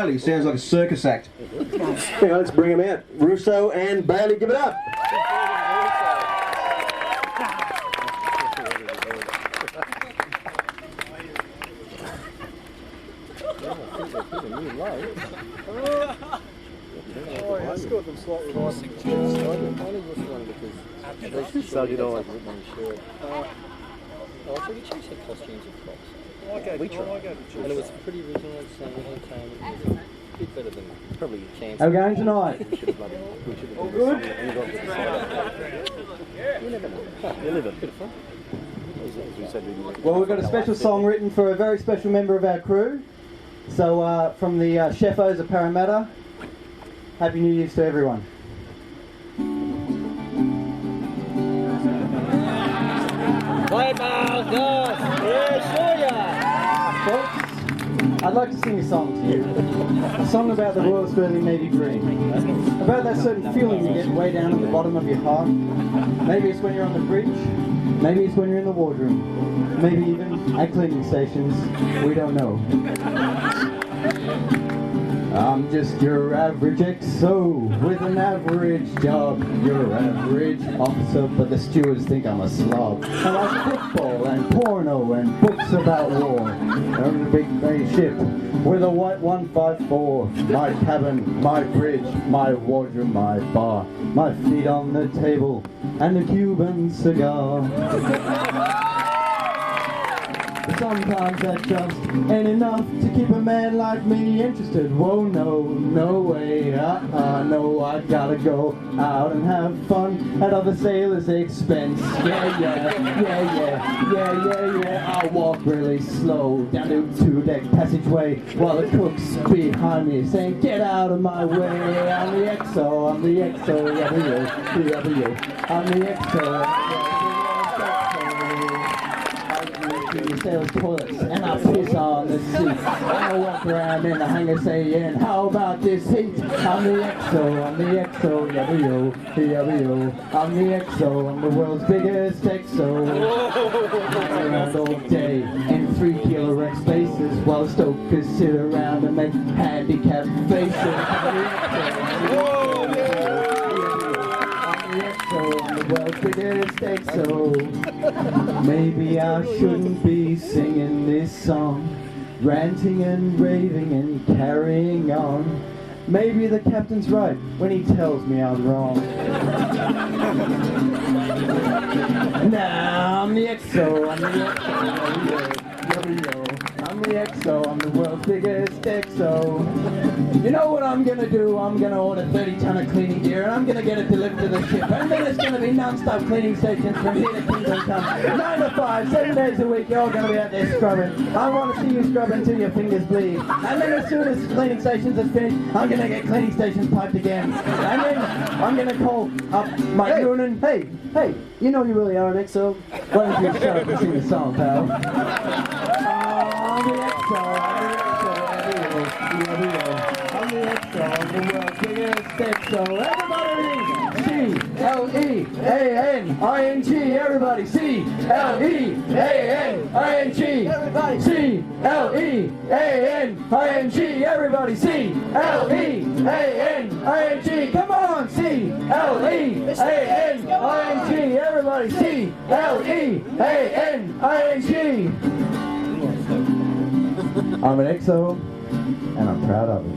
Bailey sounds like a circus act. Hang on, let's bring him out. Rousseaux and Bailey, give it up. I scored them slightly higher. So did I. Oh, so we changed the costumes of props. We tried. And it was pretty original and entertaining. It was a bit better than probably Chance. How are we going tonight? We should have done All good? You never know. You live a bit of fun. Well, we've got a special song written for a very special member of our crew. So, from the Chefos of Parramatta, Happy New Year's to everyone. Play ball, guys! Yeah, sure ya! Folks, I'd like to sing a song to you. A song about the Royal Australian Navy dream. About that certain feeling you get way down at the bottom of your heart. Maybe it's when you're on the bridge. Maybe it's when you're in the wardroom. Maybe even at cleaning stations. We don't know. I'm just your average XO with an average job. Your average officer, but the stewards think I'm a slob. I like football and porno and books about war. I'm a big ship with a white 154. My cabin, my fridge, my wardrobe, my bar. My feet on the table and a Cuban cigar. Sometimes that just ain't enough to keep a man like me interested. Whoa, no way, no, I gotta go out and have fun at other sailors' expense. Yeah, I'll walk really slow down the two-deck passageway while the cook's behind me saying, get out of my way. I'm the XO, I'm the XO, I'm the XO. The sailors' toilets and I piss on the seat. I walk around in the hangar saying, how about this heat? I'm the XO, I'm the XO, yabba-yo. I'm the XO, I'm the world's biggest XO. I around all day in 3 kilo wreck spaces while the stokers sit around and make handicapped faces. I'm the world's biggest XO. Maybe I shouldn't be singing this song, ranting and raving and carrying on. Maybe the captain's right when he tells me I'm wrong. Nah, I'm the XO, I'm the XO, I'm the world's biggest XO. You know what I'm gonna do? I'm gonna order 30 ton of cleaning gear and I'm gonna get it delivered to the ship. And then it's gonna be non-stop cleaning stations from here to Kingdom Come. 9 to 5, 7 days a week, you're all gonna be out there scrubbing. I wanna see you scrub until your fingers bleed. And then as soon as cleaning stations is finished, I'm gonna get cleaning stations piped again. And then I'm gonna call up Mike Noonan. Hey, you know you really are an XO. Why don't you shut up and sing the song, pal? I'm the XO, I'm the world's biggest XO. Everybody, C-L-E-A-N-I-N-G. Everybody, C-L-E-A-N-I-N-G. Everybody, C-L-E-A-N-I-N-G. Everybody, C-L-E-A-N-I-N-G. Come on, C-L-E-A-N-I-N-G. Everybody, C-L-E-A-N-I-N-G. I'm an XO, and I'm proud of it.